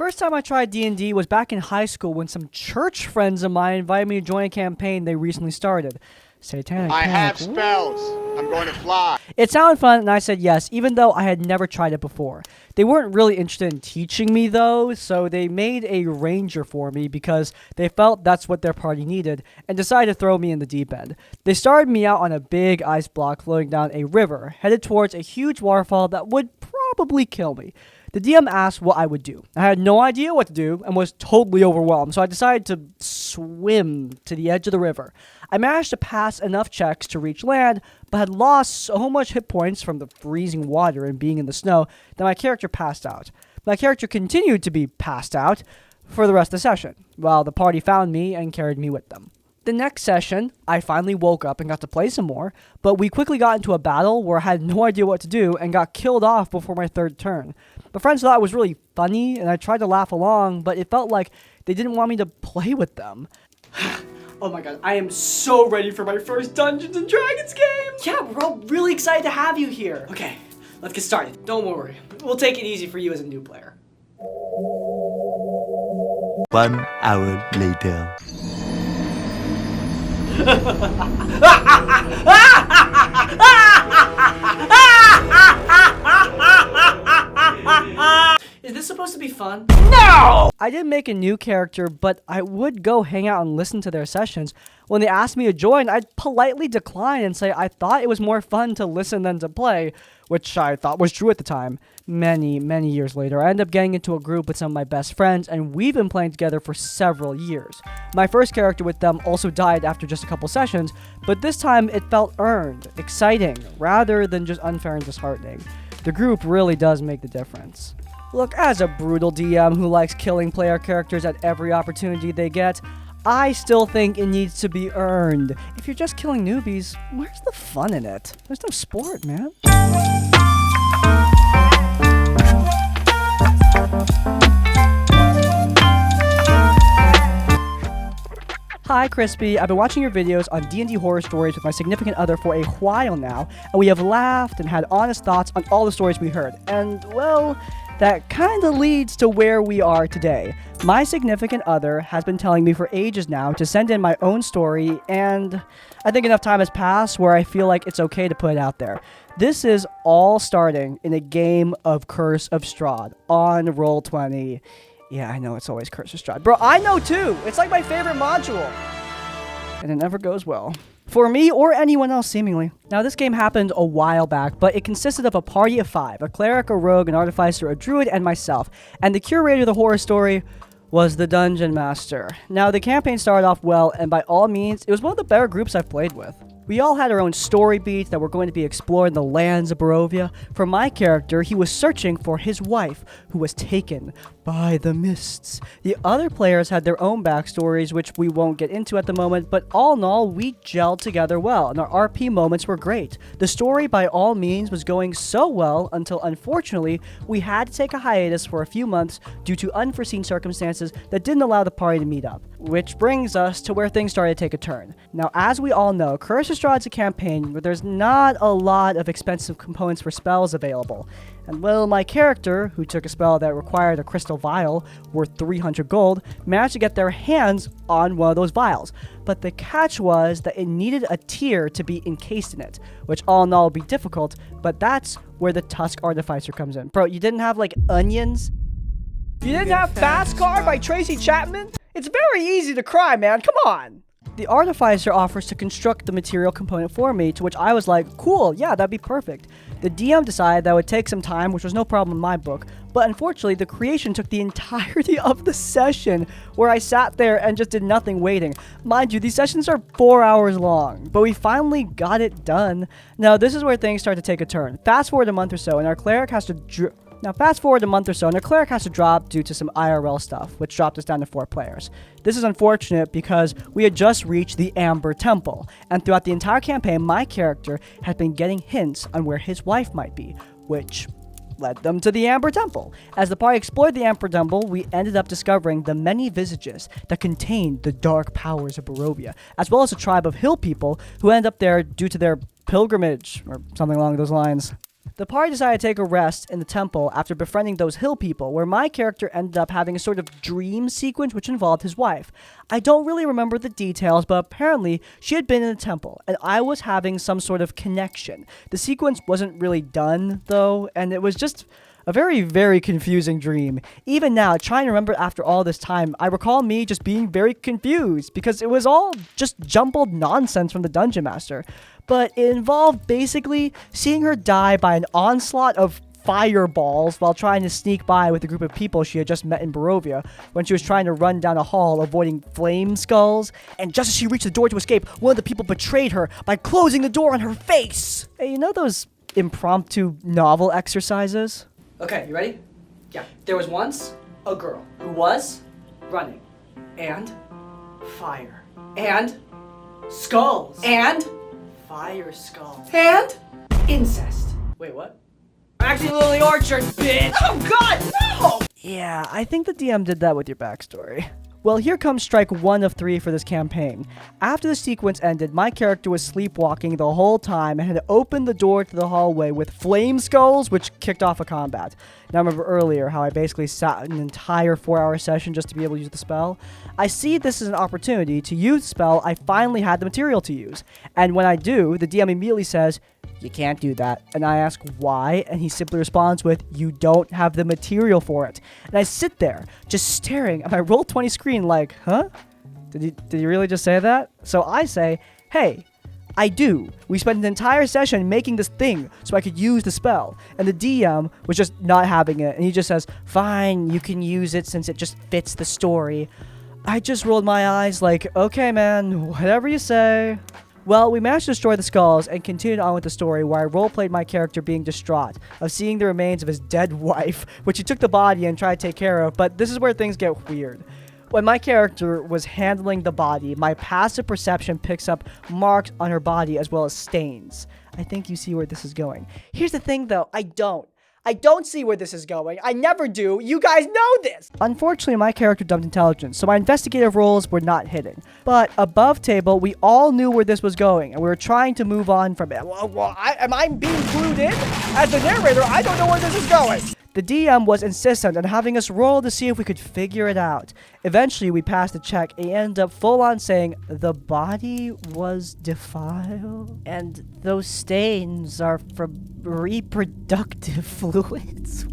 First time I tried D&D was back in high school when some church friends of mine invited me to join a campaign they recently started. Satanic I Panic. have spells. I'm going to fly. It sounded fun, and I said yes, even though I had never tried it before. They weren't really interested in teaching me, though, so they made a ranger for me because they felt that's what their party needed, and decided to throw me in the deep end. They started me out on a big ice block floating down a river, headed towards a huge waterfall that would probably kill me. The DM asked what I would do. I had no idea what to do and was totally overwhelmed, so I decided to swim to the edge of the river. I managed to pass enough checks to reach land, but had lost so much hit points from the freezing water and being in the snow that my character passed out. My character continued to be passed out for the rest of the session, while the party found me and carried me with them. The next session, I finally woke up and got to play some more, but we quickly got into a battle where I had no idea what to do and got killed off before my third turn. My friends thought it was really funny, and I tried to laugh along, but it felt like they didn't want me to play with them. Oh my god, I am so ready for my first Dungeons & Dragons game! Yeah, we're all really excited to have you here. Okay, let's get started. Don't worry, we'll take it easy for you as a new player. 1 hour later. Is this supposed to be fun? No! I didn't make a new character, but I would go hang out and listen to their sessions. When they asked me to join, I'd politely decline and say I thought it was more fun to listen than to play, which I thought was true at the time. Many years later, I ended up getting into a group with some of my best friends, and we've been playing together for several years. My first character with them also died after just a couple sessions, but this time it felt earned, exciting, rather than just unfair and disheartening. The group really does make the difference. Look, as a brutal DM who likes killing player characters at every opportunity they get, I still think it needs to be earned. If you're just killing newbies, where's the fun in it? There's no sport, man. Hi, Crispy. I've been watching your videos on D&D horror stories with my significant other for a while now, and we have laughed and had honest thoughts on all the stories we heard. And, well, that kind of leads to where we are today. My significant other has been telling me for ages now to send in my own story, and I think enough time has passed where I feel like it's okay to put it out there. This is all starting in a game of Curse of Strahd on Roll20. Yeah, I know it's always Curse of Strahd. Bro, I know too! It's like my favorite module! And it never goes well. For me, or anyone else, seemingly. Now, this game happened a while back, but it consisted of a party of 5, a cleric, a rogue, an artificer, a druid, and myself. And the curator of the horror story was the Dungeon Master. Now, the campaign started off well, and by all means, it was one of the better groups I've played with. We all had our own story beats that were going to be exploring the lands of Barovia. For my character, he was searching for his wife, who was taken by the mists. The other players had their own backstories, which we won't get into at the moment, but all in all, we gelled together well, and our RP moments were great. The story, by all means, was going so well until, unfortunately, we had to take a hiatus for a few months due to unforeseen circumstances that didn't allow the party to meet up. Which brings us to where things started to take a turn. Now, as we all know, Curse of Strahd's a campaign where there's not a lot of expensive components for spells available. And well, my character, who took a spell that required a crystal vial worth 300 gold, managed to get their hands on one of those vials. But the catch was that it needed a tier to be encased in it, which all in all would be difficult, but that's where the Tusk Artificer comes in. Bro, you didn't have, like, onions? You didn't have Fast Car by Tracy Chapman? It's very easy to cry, man. Come on. The Artificer offers to construct the material component for me, to which I was like, cool, yeah, that'd be perfect. The DM decided that would take some time, which was no problem in my book, but unfortunately, the creation took the entirety of the session, where I sat there and just did nothing waiting. Mind you, these sessions are 4 hours long, but we finally got it done. Now, this is where things start to take a turn. Fast forward a month or so, and our cleric has to drop due to some IRL stuff, which dropped us down to 4 players. This is unfortunate because we had just reached the Amber Temple, and throughout the entire campaign, my character had been getting hints on where his wife might be, which led them to the Amber Temple. As the party explored the Amber Temple, we ended up discovering the many visages that contained the dark powers of Barovia, as well as a tribe of hill people who ended up there due to their pilgrimage, or something along those lines. The party decided to take a rest in the temple after befriending those hill people, where my character ended up having a sort of dream sequence which involved his wife. I don't really remember the details, but apparently she had been in the temple, and I was having some sort of connection. The sequence wasn't really done, though, and it was just a very, very confusing dream. Even now, trying to remember after all this time, I recall me just being very confused because it was all just jumbled nonsense from the Dungeon Master. But it involved basically seeing her die by an onslaught of fireballs while trying to sneak by with a group of people she had just met in Barovia when she was trying to run down a hall avoiding flame skulls. And just as she reached the door to escape, one of the people betrayed her by closing the door on her face. Hey, you know those impromptu novel exercises? Okay, you ready? Yeah. There was once a girl who was running, and fire, and skulls, and fire skulls, and incest. Wait, what? Actually, Lily Orchard, bitch! Oh God, no! Yeah, I think the DM did that with your backstory. Well, here comes strike 1 of 3 for this campaign. After the sequence ended, my character was sleepwalking the whole time and had opened the door to the hallway with flame skulls, which kicked off a combat. Now, I remember earlier how I basically sat an entire 4-hour session just to be able to use the spell. I see this as an opportunity to use the spell I finally had the material to use. And when I do, the DM immediately says, "You can't do that." And I ask why, and he simply responds with, "You don't have the material for it." And I sit there, just staring at my Roll20 screen like, huh? Did he really just say that? So I say, "Hey, I do. We spent an entire session making this thing so I could use the spell." And the DM was just not having it, and he just says, "Fine, you can use it since it just fits the story." I just rolled my eyes like, "Okay, man, whatever you say." Well, we managed to destroy the skulls and continued on with the story where I roleplayed my character being distraught of seeing the remains of his dead wife, which he took the body and tried to take care of, but this is where things get weird. When my character was handling the body, my passive perception picks up marks on her body as well as stains. I think you see where this is going. Here's the thing though, I don't see where this is going. I never do. You guys know this. Unfortunately, my character dumped intelligence, so my investigative rolls were not hidden. But above table, we all knew where this was going, and we were trying to move on from it. Am I being clued in? As the narrator, I don't know where this is going. The DM was insistent on having us roll to see if we could figure it out. Eventually, we passed the check and ended up full on saying the body was defiled, and those stains are from reproductive fluids.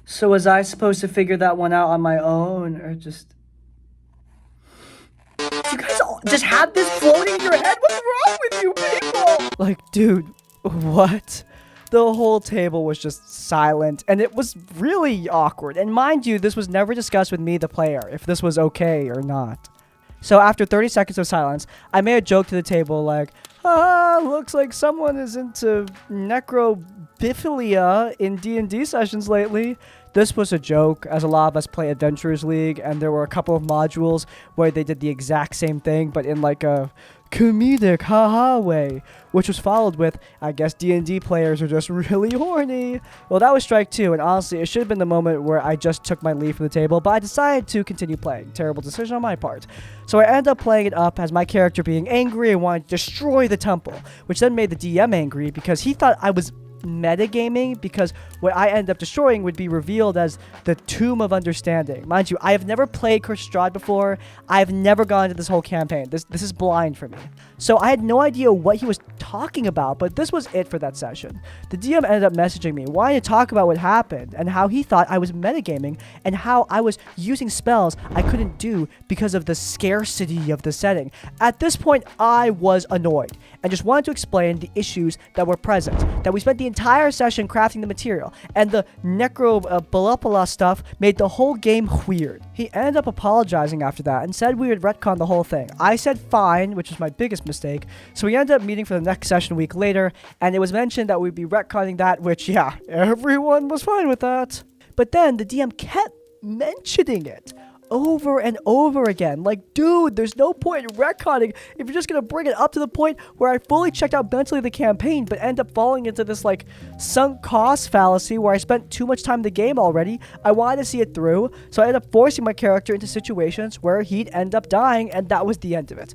So was I supposed to figure that one out on my own, or just... You guys all just have this floating in your head? What's wrong with you people? Like, dude, what? The whole table was just silent, and it was really awkward. And mind you, this was never discussed with me, the player, if this was okay or not. So after 30 seconds of silence, I made a joke to the table like, looks like someone is into necrophilia in D&D sessions lately. This was a joke, as a lot of us play Adventurers League, and there were a couple of modules where they did the exact same thing, but in like a comedic haha way, which was followed with, I guess D&D players are just really horny. Well, that was strike 2, and honestly, it should have been the moment where I just took my leave from the table, but I decided to continue playing. Terrible decision on my part. So I ended up playing it up as my character being angry and wanted to destroy the temple, which then made the DM angry because he thought I was metagaming, because what I end up destroying would be revealed as the Tomb of Understanding. Mind you, I have never played Curse of Strahd before. I have never gone into this whole campaign. This is blind for me. So I had no idea what he was talking about, but this was it for that session. The DM ended up messaging me, wanting to talk about what happened and how he thought I was metagaming and how I was using spells I couldn't do because of the scarcity of the setting. At this point, I was annoyed and just wanted to explain the issues that were present, that we spent the entire session crafting the material, and the necrophilia stuff made the whole game weird. He ended up apologizing after that and said we would retcon the whole thing. I said fine, which was my biggest mistake, so we ended up meeting for the next session a week later, and it was mentioned that we'd be retconning that, which, yeah, everyone was fine with that. But then the DM kept mentioning it over and over again. Like, dude, there's no point in retconning if you're just gonna bring it up to the point where I fully checked out mentally the campaign, but end up falling into this, like, sunk cost fallacy where I spent too much time in the game already. I wanted to see it through, so I ended up forcing my character into situations where he'd end up dying, and that was the end of it.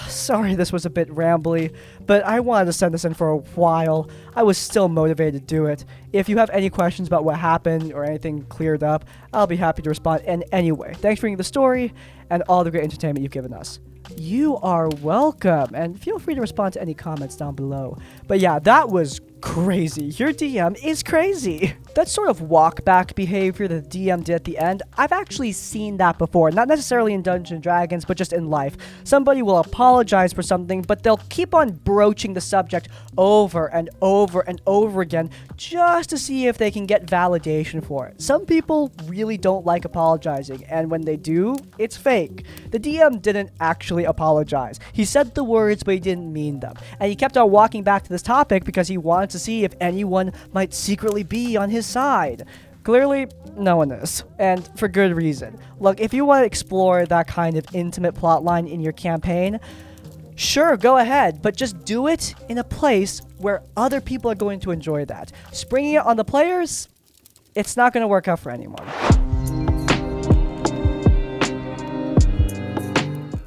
Sorry this was a bit rambly, but I wanted to send this in for a while. I was still motivated to do it. If you have any questions about what happened or anything cleared up, I'll be happy to respond in any way. Thanks for reading the story and all the great entertainment you've given us. You are welcome, and feel free to respond to any comments down below. But yeah, that was crazy. Your DM is crazy. That sort of walk back behavior that the DM did at the end, I've actually seen that before. Not necessarily in Dungeons & Dragons, but just in life. Somebody will apologize for something, but they'll keep on broaching the subject over and over and over again just to see if they can get validation for it. Some people really don't like apologizing, and when they do, it's fake. The DM didn't actually apologize. He said the words, but he didn't mean them. And he kept on walking back to this topic because he wanted to see if anyone might secretly be on his side. Clearly, no one is, and for good reason. Look, if you want to explore that kind of intimate plotline in your campaign, sure, go ahead, but just do it in a place where other people are going to enjoy that. Springing it on the players, it's not going to work out for anyone.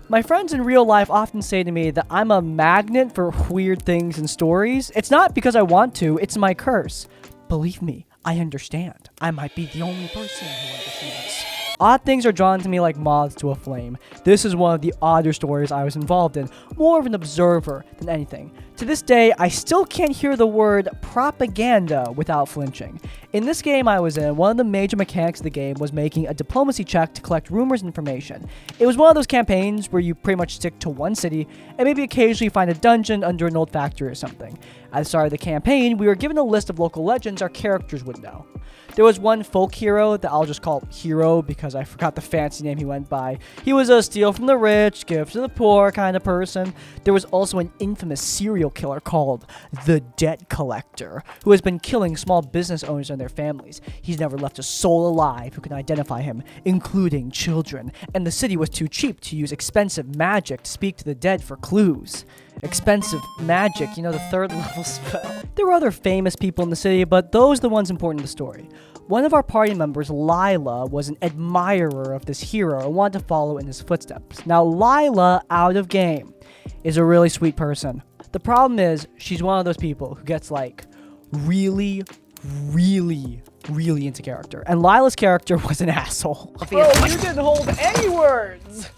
My friends in real life often say to me that I'm a magnet for weird things and stories. It's not because I want to, it's my curse. Believe me, I understand. I might be the only person who understands. Odd things are drawn to me like moths to a flame. This is one of the odder stories I was involved in, more of an observer than anything. To this day, I still can't hear the word propaganda without flinching. In this game I was in, one of the major mechanics of the game was making a diplomacy check to collect rumors and information. It was one of those campaigns where you pretty much stick to one city and maybe occasionally find a dungeon under an old factory or something. At the start of the campaign, we were given a list of local legends our characters would know. There was one folk hero that I'll just call Hero because I forgot the fancy name he went by. He was a steal from the rich, give to the poor kind of person. There was also an infamous serial killer called the Debt Collector, who has been killing small business owners and their families. He's never left a soul alive who can identify him, including children. And the city was too cheap to use expensive magic to speak to the dead for clues. Expensive magic, you know, the third level spell. There were other famous people in the city, but those are the ones important to the story. One of our party members, Lila, was an admirer of this hero and wanted to follow in his footsteps. Now, Lila, out of game, is a really sweet person. The problem is, she's one of those people who gets, like, really into character. And Lila's character was an asshole. Bro, you didn't hold any words!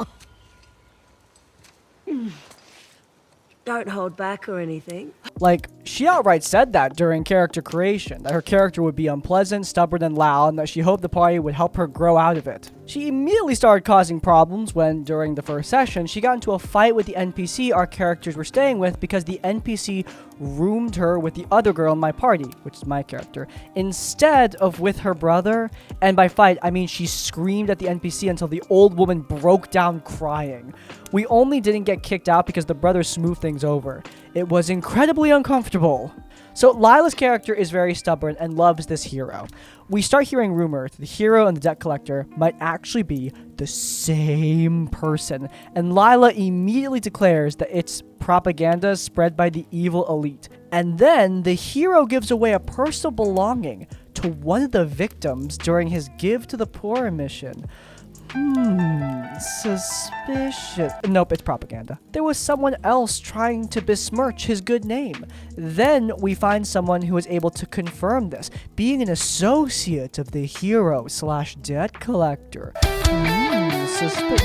Don't hold back or anything. Like, she outright said that during character creation, that her character would be unpleasant, stubborn, and loud, and that she hoped the party would help her grow out of it. She immediately started causing problems when, during the first session, she got into a fight with the NPC our characters were staying with because the NPC roomed her with the other girl in my party, which is my character, instead of with her brother. And by fight, I mean she screamed at the NPC until the old woman broke down crying. We only didn't get kicked out because the brother smoothed things over. It was incredibly uncomfortable. So Lila's character is very stubborn and loves this hero. We start hearing rumors that the hero and the debt collector might actually be the same person, and Lila immediately declares that it's propaganda spread by the evil elite. And then the hero gives away a personal belonging to one of the victims during his Give to the Poor mission. Suspicious. Nope, it's propaganda. There was someone else trying to besmirch his good name. Then we find someone who is able to confirm this, being an associate of the hero/debt collector.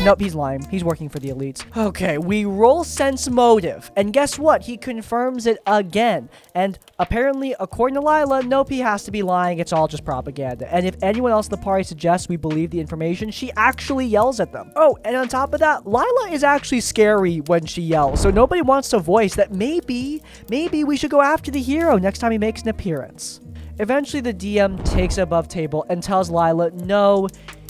Nope, he's lying. He's working for the elites. Okay, we roll sense motive, and guess what? He confirms it again. And apparently, according to Lila, nope, he has to be lying. It's all just propaganda. And if anyone else in the party suggests we believe the information, she actually yells at them. Oh, and on top of that, Lila is actually scary when she yells, so nobody wants to voice that maybe we should go after the hero next time he makes an appearance. Eventually, the DM takes it above table and tells Lila, no,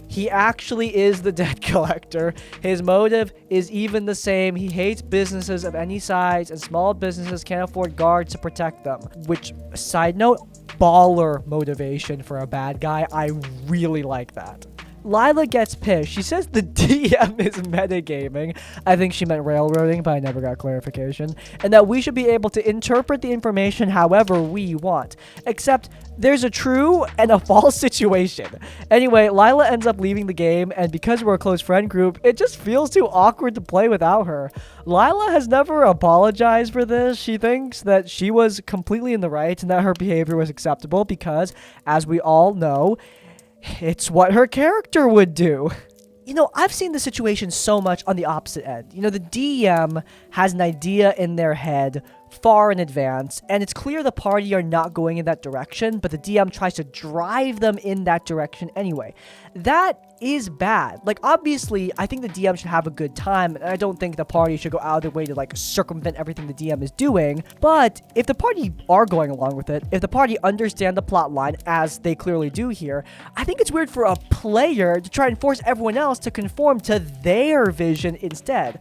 he actually is the debt collector. His motive is even the same. He hates businesses of any size, and small businesses can't afford guards to protect them. Which, side note, baller motivation for a bad guy. I really like that. Lila gets pissed. She says the DM is metagaming. I think she meant railroading, but I never got clarification. And that we should be able to interpret the information however we want. Except there's a true and a false situation. Anyway, Lila ends up leaving the game, and because we're a close friend group, it just feels too awkward to play without her. Lila has never apologized for this. She thinks that she was completely in the right and that her behavior was acceptable because, as we all know, it's what her character would do. You know, I've seen the situation so much on the opposite end. You know, the DM has an idea in their head far in advance, and it's clear the party are not going in that direction, but the DM tries to drive them in that direction anyway. That is bad. Like, obviously, I think the DM should have a good time, and I don't think the party should go out of their way to, like, circumvent everything the DM is doing, but if the party are going along with it, if the party understand the plot line, as they clearly do here, I think it's weird for a player to try and force everyone else to conform to their vision instead.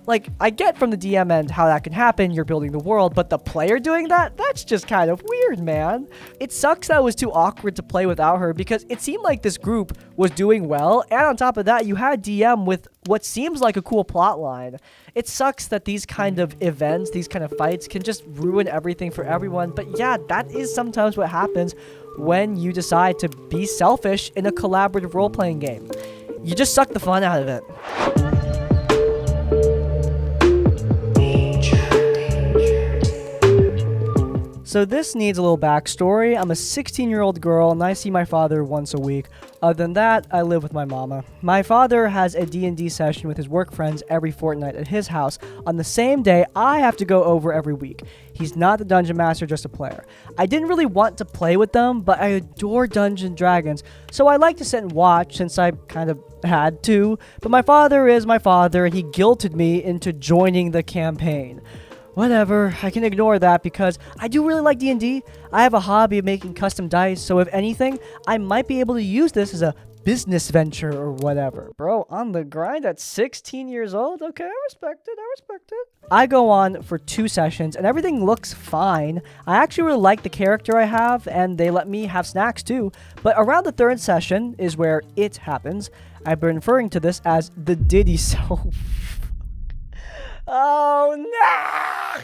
Like, I get from the DM end how that can happen, you're building the world, but the player doing that? That's just kind of weird, man. It sucks that it was too awkward to play without her because it seemed like this group was doing well, and on top of that, you had DM with what seems like a cool plot line. It sucks that these kind of events, these kind of fights can just ruin everything for everyone, but yeah, that is sometimes what happens when you decide to be selfish in a collaborative role-playing game. You just suck the fun out of it. So this needs a little backstory. I'm a 16-year-old girl and I see my father once a week. Other than that, I live with my mama. My father has a D&D session with his work friends every fortnight at his house on the same day I have to go over every week. He's not the dungeon master, just a player. I didn't really want to play with them, but I adore Dungeons & Dragons, so I like to sit and watch since I kind of had to. But my father is my father and he guilted me into joining the campaign. Whatever, I can ignore that because I do really like D&D. I have a hobby of making custom dice, so if anything, I might be able to use this as a business venture or whatever. Bro, on the grind at 16 years old? Okay, I respect it. I go on for 2 sessions and everything looks fine. I actually really like the character I have and they let me have snacks too. But around the 3rd session is where it happens. I've been referring to this as the Diddy so... Oh, no!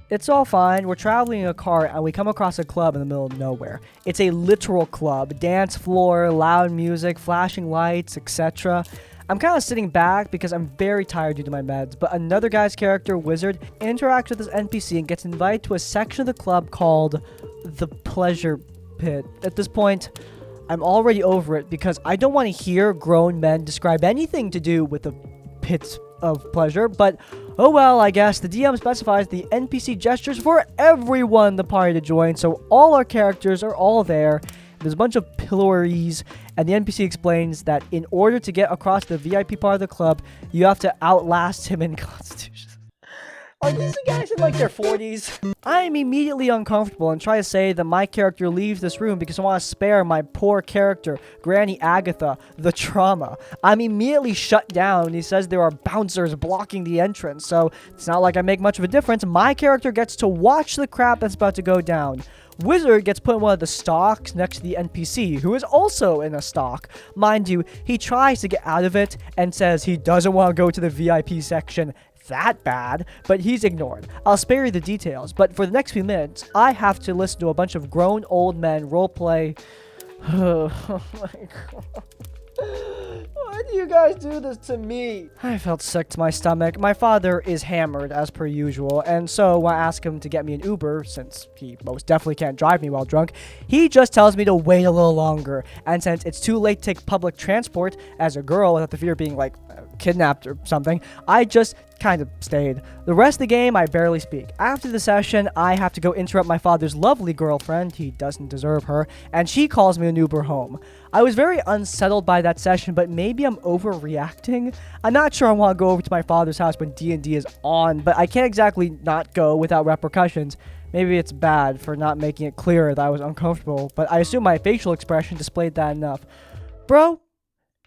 It's all fine. We're traveling in a car and we come across a club in the middle of nowhere. It's a literal club. Dance floor, loud music, flashing lights, etc. I'm kind of sitting back because I'm very tired due to my meds, but another guy's character, Wizard, interacts with this NPC and gets invited to a section of the club called the Pleasure Pit. At this point, I'm already over it because I don't want to hear grown men describe anything to do with the pits of pleasure, but oh well, I guess the DM specifies the NPC gestures for everyone in the party to join, so all our characters are all there. There's a bunch of pillories, and the NPC explains that in order to get across the VIP part of the club, you have to outlast him in constitution. Are these guys in like their 40s? I am immediately uncomfortable and try to say that my character leaves this room because I want to spare my poor character, Granny Agatha, the trauma. I'm immediately shut down and he says there are bouncers blocking the entrance, so it's not like I make much of a difference. My character gets to watch the crap that's about to go down. Wizard gets put in one of the stocks next to the NPC, who is also in a stock. Mind you, he tries to get out of it and says he doesn't want to go to the VIP section that bad, but he's ignored. I'll spare you the details, but for the next few minutes, I have to listen to a bunch of grown old men roleplay. Oh my god. Why do you guys do this to me? I felt sick to my stomach. My father is hammered as per usual, and so when I ask him to get me an Uber, since he most definitely can't drive me while drunk, he just tells me to wait a little longer. And since it's too late to take public transport as a girl without the fear of being like kidnapped or something, I just kind of stayed. The rest of the game, I barely speak. After the session, I have to go interrupt my father's lovely girlfriend. He doesn't deserve her, and she calls me an Uber home. I was very unsettled by that session, but maybe I'm overreacting. I'm not sure I want to go over to my father's house when D&D is on, but I can't exactly not go without repercussions. Maybe it's bad for not making it clearer that I was uncomfortable, but I assume my facial expression displayed that enough. Bro,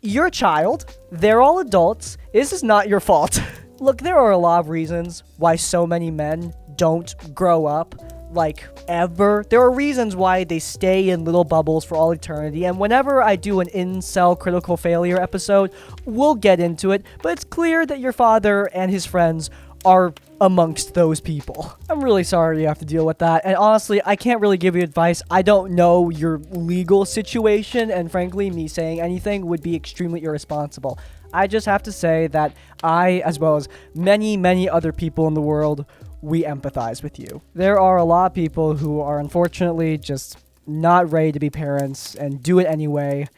you're a child. They're all adults. This is not your fault. Look, there are a lot of reasons why so many men don't grow up. like ever. There are reasons why they stay in little bubbles for all eternity, and whenever I do an incel critical failure episode, we'll get into it, but it's clear that your father and his friends are amongst those people. I'm really sorry you have to deal with that, and honestly, I can't really give you advice. I don't know your legal situation, and frankly, me saying anything would be extremely irresponsible. I just have to say that I, as well as many, many other people in the world, we empathize with you. There are a lot of people who are unfortunately just not ready to be parents and do it anyway,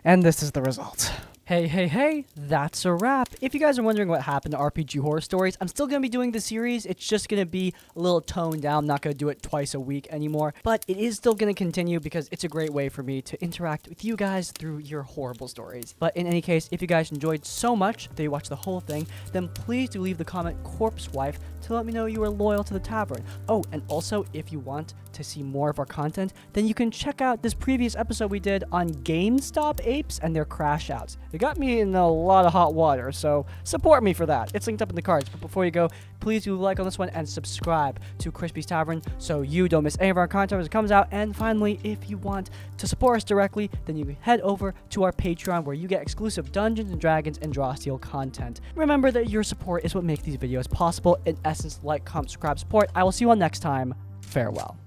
and this is the result. Hey, that's a wrap. If you guys are wondering what happened to RPG Horror Stories, I'm still going to be doing the series. It's just going to be a little toned down. I'm not going to do it twice a week anymore, but it is still going to continue because it's a great way for me to interact with you guys through your horrible stories. But in any case, if you guys enjoyed so much that you watched the whole thing, then please do leave the comment Corpse Wife to let me know you are loyal to the tavern. Oh, and also, if you want to see more of our content, then you can check out this previous episode we did on Gamestop apes and their crash outs. It got me in a lot of hot water, so support me for that. It's linked up in the cards. But before you go, please do like on this one and subscribe to Crispy's Tavern so you don't miss any of our content as it comes out. And finally, if you want to support us directly, then you can head over to our Patreon where you get exclusive Dungeons and Dragons and Draw Steel content. Remember that your support is what makes these videos possible. In essence, like, comment, subscribe, support. I will see you all next time. Farewell.